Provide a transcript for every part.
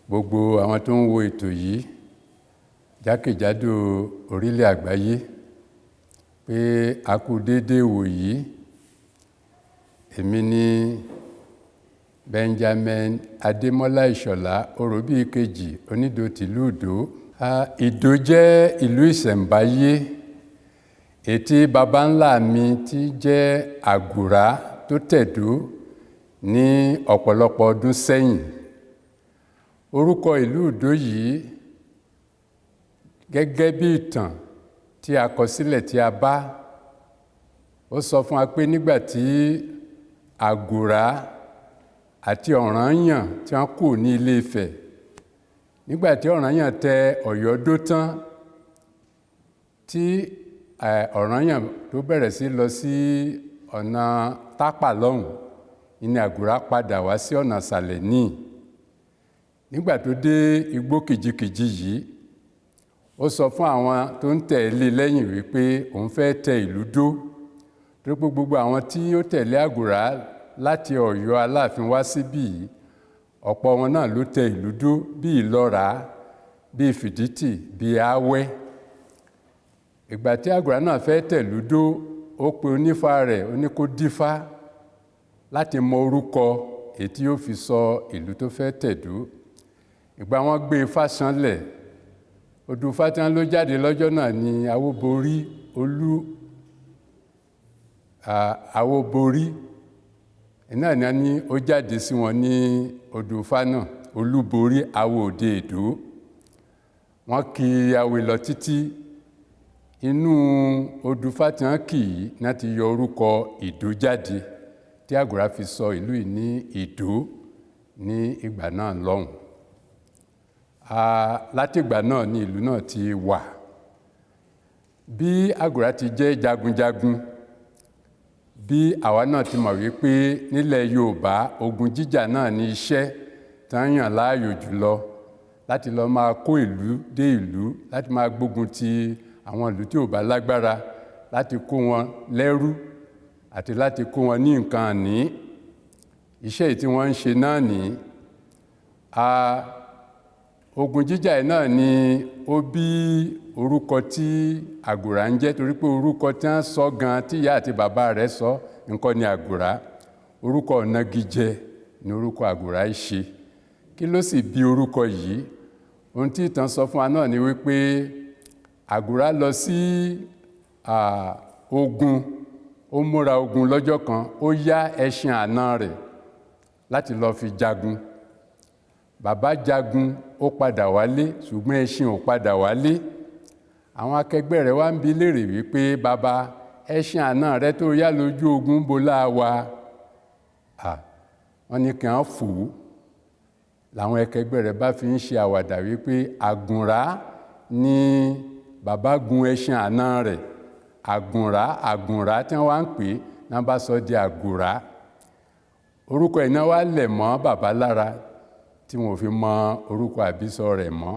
gbogbo àwọn tó ń wo ètò yìí jákèjádò orílẹ̀ àgbáyé pé a kú déédéé wò yìí. Èmi ni Benjamin Adémọ́lá Ìṣọ̀lá Oròbí kejì onídò tìlú Ìdó. Ìdó jẹ́ ìlú ìṣẹ̀ǹbáyé ètí baba ńlá mi tí jẹ́ Àgùrá tó tẹ̀dó ní ọ̀pọ̀lọpọ̀ ọdún sẹ́yìn. Orúkọ ìlú Ìdó yìí gẹ́gẹ́ bí ìtàn tí a kọ sílẹ̀ tí a bá, ó sọ fún wa pé nígbà tí Àgùrá àti Ọ̀rànyàn tí wọ́n kù ní Ilé Ifẹ̀, nígbà tí Ọ̀rànyàn tẹ Ọ̀yọ́ dó tán, tí Ọ̀rànyàn tó bẹ̀rẹ̀ sí lọ sí ọ̀nà Tápà lọ́hùn, ní Àgùrá padà wá sí ọ̀nà ìsàlẹ̀ níì. Nígbà tó dé igbó kìjikìji yìí, ó sọ fún àwọn tó ń tẹ̀lé lẹ́yìn wípé òun fẹ́ tẹ ìlú dó, torí pé gbogbo àwọn tí ó tẹ̀lé Àgùrá láti Ọ̀yọ́ Aláàfin wá síbí yìí, ọ̀pọ̀ wọn náà ló tẹ ìlú dó, bí Ìlọ́ra, bí Fìdítì, bí Awẹ́. Ìgbà tí Àgùrá náà fẹ́ tẹ̀lú dó, ó pe onífá rẹ̀, ó ní kó dífá láti mọ orúkọ èyí tí ó fi sọ ìlú tó fẹ́ tẹ̀dó. Ìgbà wọn gbé ifá ṣánlẹ̀, odù ifá tí wọ́n ló jáde lọ́jọ́ náà ni Àwòborí. Iná ni ó jáde sí wọn ní odù ifá náà, Olúborí awo òde Ìdó. Wọ́n kì Awè lọ títí, inú odù ifá tí wọ́n kì í náà ti yọ orúkọ Ìdó jáde, tí Àgùrá fi sọ ìlú yìí ní Ìdó ní ìgbà náà lọ́hùn. Láti ìgbà náà ni ìlú náà ti wà. Bí Àgùrá ti jẹ́ jagunjagun, bí àwa náà ti mọ̀ wípé nílẹ̀ Yorùbá ogun jíjà náà ní iṣẹ́ tán yàn láàyò jùlọ, láti lọ máa kó ìlú dé ìlú, láti máa gbógun ti àwọn ìlú tí ò bá lágbára, láti kó wọn lẹ́rú àti láti kó wọn ní nǹkan àní. Iṣẹ́ yìí tí wọ́n ń ṣe náà ní ogun jíjà yìí náà ni ó bí orúkọ tí Àgùrá ń jẹ́, torí pé orúkọ tí wọ́n sọ gan tí ìyá àti bàbá rẹ̀ sọ nǹkan ni Àgùrá. Orúkọ ìnagijẹ ni orúkọ Àgùrá ń ṣe. Kí ló sì bí orúkọ yìí? Ohun tí ìtàn sọ fún wa náà ni wípé Àgùrá lọ sí ogun, ó múra ogun lọ́jọ́ kan, ó yá ẹṣin àná rẹ̀ láti lọ fi jagun. Bàbá jagun, ó padà wálé, ṣùgbọ́n ẹṣin ò padà wálé. Àwọn akẹgbẹ́ rẹ̀ wá ń bi léèrè wípé, bàbá, ẹṣin àná rẹ̀ tó yá lójú ogun bó láà wá? Wọ́n ní kí wọ́n fò ó. Làwọn akẹgbẹ́ rẹ̀ bá fi ń ṣe àwàdà wípé Àgùrá ni bàbá gun ẹṣin àná rẹ̀. Àgùrá tí wọ́n wá ń pè náà bá sọ di Àgùrá. Orúkọ iná wá lẹ̀ mọ́ bàbá lára tí wọn ò fi mọ orúkọ àbísọ rẹ̀ mọ́.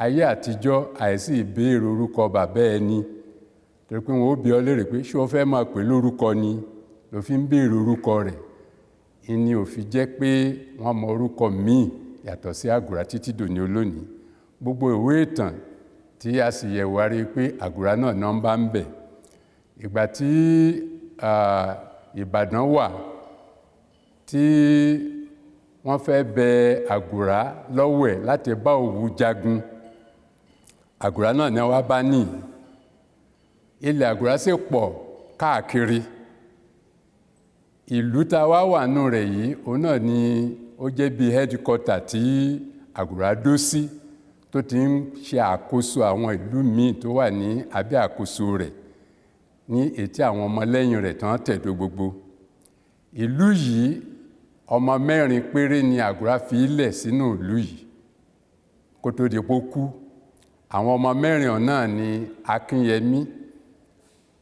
Ayé àtijọ́ àìsí ìbéèrè orúkọ bàbá ẹni, torí pé wọn ó bi ọ́ léèrè pé ṣé o fẹ́ máa pè lórúkọ ni ló fi ń béèrè orúkọ rẹ̀. Ìní ò fi jẹ́ pé wọ́n mọ orúkọ míì yàtọ̀ sí Àgùrá títí dòní olónìí. Gbogbo ìwé ìtàn tí a sì yẹ̀wò rí pé Àgùrá náà ń bá ń bẹ̀. Ìgbà tí Ìbàdàn wà, tí wọ́n fẹ́ bẹ Àgùrá lọ́wẹ̀ láti bá Òwu jagun, Àgùrá náà ni wọ́n bá ní. Ilẹ̀ Àgùrá sì pọ̀ káàkiri. Ìlú tá a wà nù rẹ̀ yìí, òun náà ni ó jẹ́ bí headquarter tí Àgùrá dó sí, tó ti ń ṣe àkóso àwọn ìlú míì tó wà ní abẹ́ àkóso rẹ̀, ní ètí àwọn ọmọlẹ́yìn rẹ̀ tán tẹ̀dó gbogbo. Ìlú yìí, ọmọ 4 péré ni Àgùrá fi ilẹ̀ sínú ìlú yìí kó tó di pó kú. Àwọn ọmọ 4 náà ni Akínyẹmí,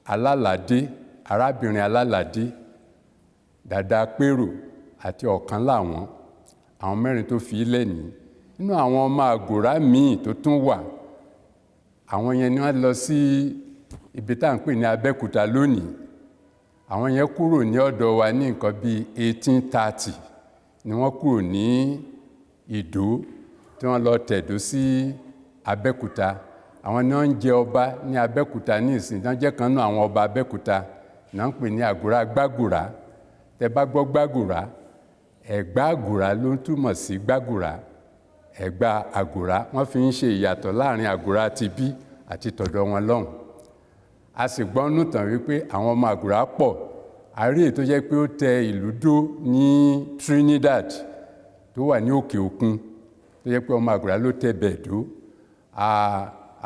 Alálàdé, arábìnrin Alálàdé, Dàda Pérò àti Ọ̀kánláwọn. Àwọn 4 tó fi ilẹ̀ ní. Nínú àwọn ọmọ Àgùrá míì tó tún wà, àwọn yẹn ni wọ́n lọ sí ibi tá à ń pè ní Abẹ́òkúta lónìí. Àwọn yẹn kúrò ní ọ̀dọ̀ wa ní nǹkan bí 1830 ni wọ́n kúrò ní Ìdó. tí wọ́n lọ tẹ̀dó sí Abẹ́òkúta. Àwọn ni wọ́n ń jẹ ọba ní Abẹ́òkúta ní ìsìn, tí wọ́n jẹ́ kan náà àwọn ọba Abẹ́òkúta náà ń pè ní Àgùrà Gbàgùrà. Tẹ́ bá gbọ́ Gbàgùrà, Ẹ̀gbá Àgùrà ló ń túmọ̀ sí Gbàgùrà. Ẹ̀gbá Àgùrà wọ́n fi ń ṣe ìyàtọ̀ láàrin Àgùrà ti bí àti tọ̀dọ̀ wọn lọ́hùn. A sì gbọ́ nù tàn wípé àwọn ọmọ Àgùrà pọ̀. A rí èyí tó jẹ́ pé ó tẹ ìlú dó ní Trinidad tó wà ní òkè òkun, tó jẹ́ pé ọmọ Àgùrà ló tẹ bẹ̀ dó.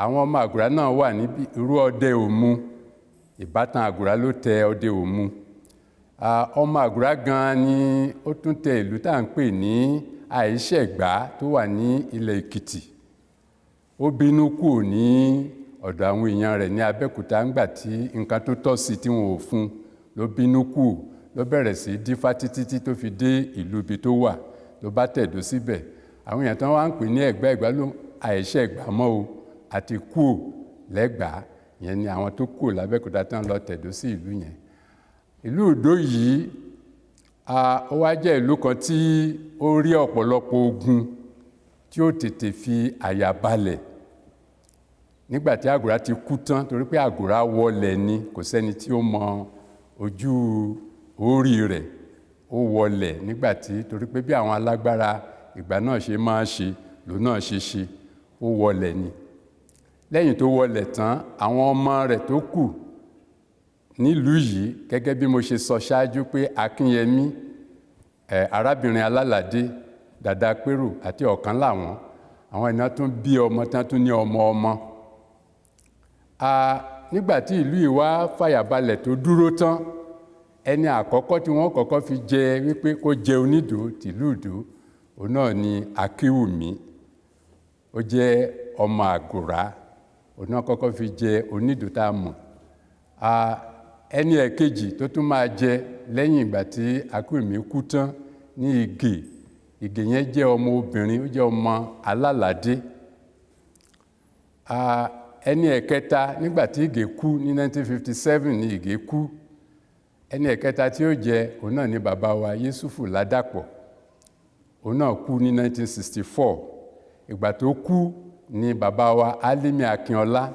Àwọn ọmọ Àgùrà náà wà níbi irú Ọdẹ Òmu, ìbátan Àgùrà ló tẹ Ọdẹ Òmu. Ọmọ Àgùrà gan ni ó tún tẹ ìlú tá à ń pè ní Àìṣẹ̀gbá tó wà ní ilẹ̀ Èkìtì. Ó bínú kù ní ọ̀dọ̀ àwọn èèyàn rẹ̀ ní Abẹ́òkúta ńgbà tí nǹkan tó tọ́ sí tí wọn ò fún, ló bínú kù, ló bẹ̀rẹ̀ sí dífá títí tó fi dé ìlú ibi tó wà, ló bá tẹ̀dó síbẹ̀. Àwọn èèyàn tán wá ń pè ní Ẹ̀gbá ló Àìṣẹ̀gbá mọ́ o, àti kù lẹ́gbàá. Ìyẹn ni àwọn tó kù l'Abẹ́òkúta tán lọ tẹ̀dó sí ìlú yẹn. Ìlú Ìdó yìí ó wá jẹ́ ìlú kan tí ó rí ọ̀pọ̀lọpọ̀ ogun tí ó tètè fi àyà balẹ̀ nígbàtí Àgùrà ti kú tán, torí pé Àgùrà wọlẹ̀ ni, kò sẹ́ni tí ó mọ ojú orí rẹ̀. Ó wọlẹ̀ nígbàtí, torí pé bí àwọn alágbára ìgbà náà ṣe máa ṣe lòun náà ṣe, ó wọlẹ̀ ni. Lẹ́yìn tó wọlẹ̀ tán, àwọn ọmọ rẹ̀ tó kù nílùú yìí, gẹ́gẹ́ bí mo ṣe sọ ṣáájú pé Akínyẹmí, arábìnrin Alálàdé, Dàda Pérò àti ọ̀kan láwọn, àwọn ènìyàn tún bí ọmọ tán tún ní ọmọ ọmọ. Nígbàtí ìlú yìí wá fàyàbalẹ̀ tó dúró tán, ẹni àkọ́kọ́ tí wọ́n kọ́kọ́ fi jẹ wípé kó jẹ Onídò tìlú Ìdó, òun náà ni Akíwùmí. Ó jẹ́ ọmọ Àgùrà, òun náà kọ́kọ́ fi jẹ Onídò tá a mọ̀. Ẹni ẹ̀kejì tó tún máa jẹ lẹ́yìn ìgbà tí Akíwùmí kú tán ní Ìgè. Ìgè yẹn jẹ́ ọmọ obìnrin, ó jẹ́ ọmọ Alálàdé. Ẹni ẹ̀kẹta nígbà tí Ìgè kú ní 1957 ní Ìgè kú. Ẹni ẹ̀kẹta tí ó jẹ òun náà ni bàbá wa Yésùfù Ládàpọ̀. Òun náà kú ní 1964. Ìgbà tó kú ni bàbá wa Álímì Akínọlá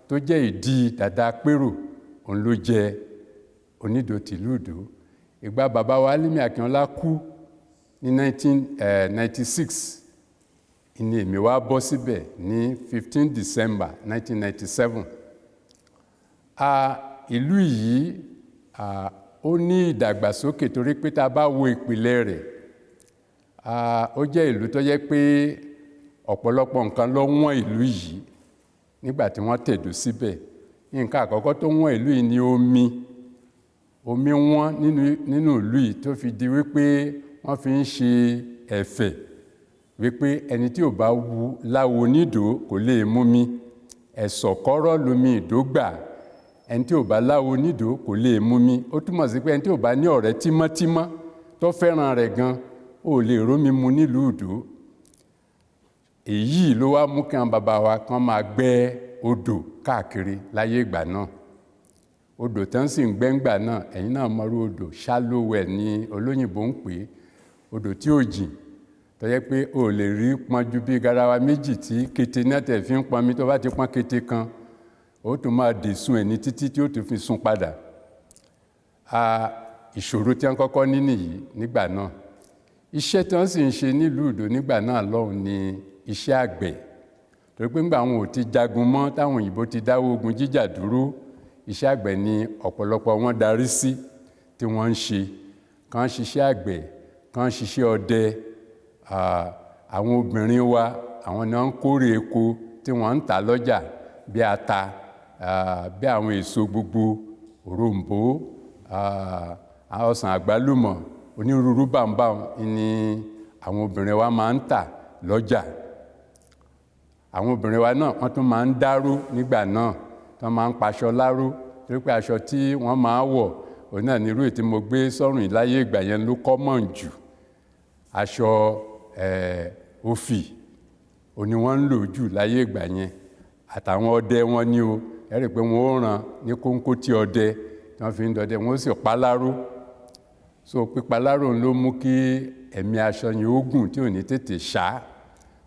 tó jẹ́ ìdí Dàda Pérò, òun ló jẹ Onídò tìlú Ìdó. Ìgbà bàbá wa Álímì Akínọlá kú ní 1996, ìní èmi wá bọ́ síbẹ̀ ní 15 December 1997. Ìlú yìí ó ní ìdàgbàsókè torí pé tá a bá wo ìpìlẹ̀ rẹ̀, ó jẹ́ ìlú tó jẹ́ pé ọ̀pọ̀lọpọ̀ nǹkan ló wọ́n ìlú yìí nígbà tí wọ́n tẹ̀dó síbẹ̀. Nǹkan àkọ́kọ́ tó wọ́n ìlú yìí ni omi wọ́n nínú ìlú yìí tó fi di wípé wọ́n fi ń ṣe ẹ̀fẹ̀ wípé ẹni tí ò bá láwo Onídò kò lè mú mi, ẹ̀sọ̀kọ́rọ́ lomi Ìdó gbà, ẹni tí ò bá láwo Onídò kò lè mú mi. Ó túmọ̀ sí pé ẹni tí ò bá ní ọ̀rẹ́ tímọ́tímọ́ tó fẹ́ràn rẹ̀ gan, ó lè rómi mu nílùú Ìdó. Èyí ló wá mú kí àwọn bàbá wa kan máa gbẹ́ odò káàkiri láyé ìgbà náà. Odò tán sì ń gbẹ́ ńgbà náà, ẹ̀yin náà mọrú odò, shallow well ni olóyìnbó ń pè é. Odò tí ò jìn, tó jẹ́ pé o lè rí pọn ju bí garawa méjì tí kété náà tẹ̀ fi ń pọn mi. Tó bá ti pọn kété kan, ó tún máa dè sun ẹni títí tí ó tún fi sun padà. Ìṣòro tí wọ́n kọ́kọ́ ní nìyí nígbà náà. Iṣẹ́ tí wọ́n sì ń ṣe nílùú Ìdó nígbà náà lọ́hùn ni iṣẹ́ àgbẹ̀. Torí pé ńgbà wọn ò ti jagun mọ́, táwọn òyìnbó ti dáwọ́ ogun jíjà dúró, iṣẹ́ àgbẹ̀ ni ọ̀pọ̀lọpọ̀ wọn darí sí tí wọ́n ń ṣe. Kàn ṣiṣẹ́ àgbẹ̀, kàn ṣiṣẹ́ ọdẹ. Àwọn obìnrin wa, àwọn ni wọ́n ń kórè eko tí wọ́n ń tà lọ́jà bí ata, bí àwọn èso gbogbo, òrombó, ọsàn àgbálùmọ̀, onírúurú bàǹbà ni àwọn obìnrin wa máa ń tà lọ́jà. Àwọn obìnrin wa náà wọ́n tún máa ń dáró nígbà náà, wọ́n máa ń paṣọ láró, torí pé aṣọ tí wọ́n máa wọ̀ òun náà ní irú tí mo gbé sọ́rùn láyé ìgbà yẹn ló common jù. Aṣọ òfì òní wọ́n ń lò jù láyé ìgbà yẹn. Àtàwọn ọdẹ wọn ní o, ẹ rí pé wọ́n ó rán ní kóńkó tí ọdẹ tí wọ́n fi ń dọdẹ, wọ́n ó sì pa láró. So pípa láró ló mú kí ẹ̀mí aṣọ yẹn ó gùn tí ò ní tètè ṣá.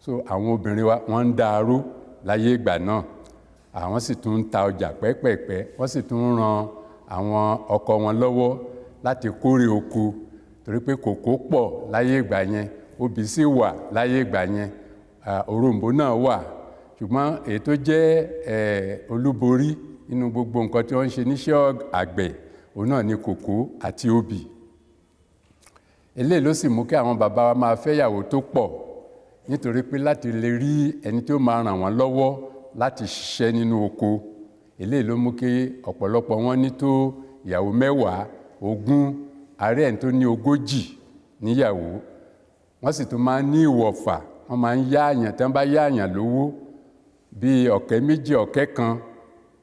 so àwọn obìnrin wa wọ́n ń dá aró láyé ìgbà náà, àwọn sì tún ń ta ọjà pẹ́pẹ̀pẹ́, wọ́n sì tún ń ran àwọn ọkọ wọn lọ́wọ́ láti kórè oko, torí pé kòkó pọ̀ láyé ìgbà yẹn, obì sì wà láyé ìgbà yẹn, òroǹbó náà wà, ṣùgbọ́n èyí tó jẹ́ olúborí nínú gbogbo nǹkan tí wọ́n ń ṣe níṣẹ́ àgbẹ̀ òun náà ni kòkó àti obì. Eléyìí ló sì mú kí àwọn bàbá wa máa fẹ́yàwó tó pọ̀, nítorí pé láti lè rí ẹni tí ó máa ràn wọ́n lọ́wọ́ láti ṣiṣẹ́ nínú oko. Eléyìí ló mú kí ọ̀pọ̀lọpọ̀ wọn ní tó ìyàwó 10, 20, ààrẹ ẹni tó ní 40 níyàwó. Wọ́n sì tún máa ń ní ìwọ̀fà, wọ́n máa ń yá àyàn, tí wọ́n bá yá àyàn lówó bí ọ̀kẹ́ 2, ọ̀kẹ́ 1,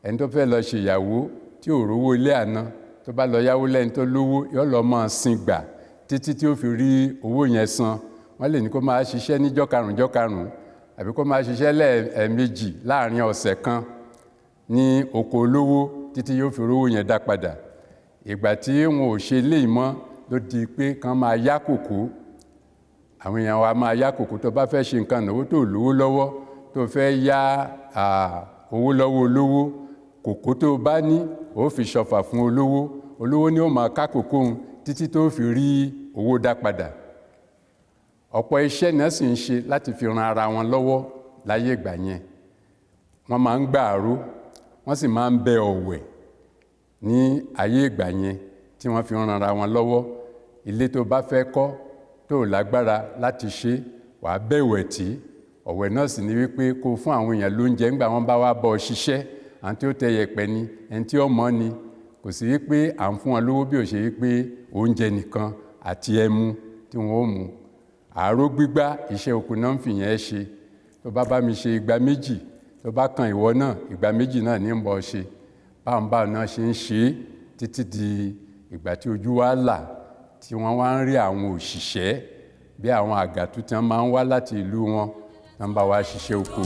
ẹni tó fẹ́ lọ ṣe ìyàwó tí ò rówó ilé àná, tó bá lọ yáwó lẹ́ni tó lówó, yóò lọ máa sin gbà títí tí ó fi rí owó yẹn san. Wọ́n lè ní kó máa ṣiṣẹ́ níjọ́ karùn-ún àbí kó máa ṣiṣẹ́ lẹ́ẹ̀mejì láàrin ọ̀sẹ̀ kan ní oko olówó títí yóò fi rówó yẹn dá padà. Ìgbà tí wọn ò ṣe léyìí mọ́ ló di pé kán máa yá kòkó. Àwọn èèyàn wa máa yá kòkó, tó bá fẹ́ ṣe nǹkan ìnáwó tó lówó lọ́wọ́, tó fẹ́ yá owó lọ́wọ́ olówó, kòkó tó bá ní ó fi ṣọ̀fà fún olówó, olówó ni ó máa ká kòkó òun títí tó fi rí owó dá padà. Ọ̀pọ̀ iṣẹ́ náà sì ń ṣe láti fi ran ara wọn lọ́wọ́ láyé ìgbà yẹn. Wọ́n máa ń gbà àró, wọ́n sì máa ń bẹ ọ̀wẹ̀ ní ayé ìgbà yẹn tí wọ́n fi ran ara wọn lọ́wọ́. Ilé tó bá fẹ́ kọ́ tó lágbára láti ṣe, wàá bẹ̀wẹ̀ tí. Ọ̀wẹ̀ náà sì ni wípé kó fún àwọn èèyàn lóúnjẹ nígbà wọ́n bá wá bọ́ ṣiṣẹ́, àwọn tí ó tẹ yẹ̀pẹ̀ ni, ẹni tí ó mọ́ ni. Kò sí wípé à ń fún wọn lówó bí ó ṣe wípé oúnjẹ nìkan àti ẹmu tí wọ́n ó mu. Àró gbígbá iṣẹ́ oko náà ń fìyẹn ṣe. Tó bá bá mi ṣe igba 2, tó bá kan ìwọ náà igba 2 náà ní ń bọ́ ṣe. Báwọn náà ṣe ń ṣe títí di ìgbà tí ojú wa là, tí wọ́n wá ń rí àwọn òṣìṣẹ́ bí àwọn àgàtú tí wọ́n máa ń wá láti ìlú wọn, wọ́n bá wa ṣiṣẹ́ oko.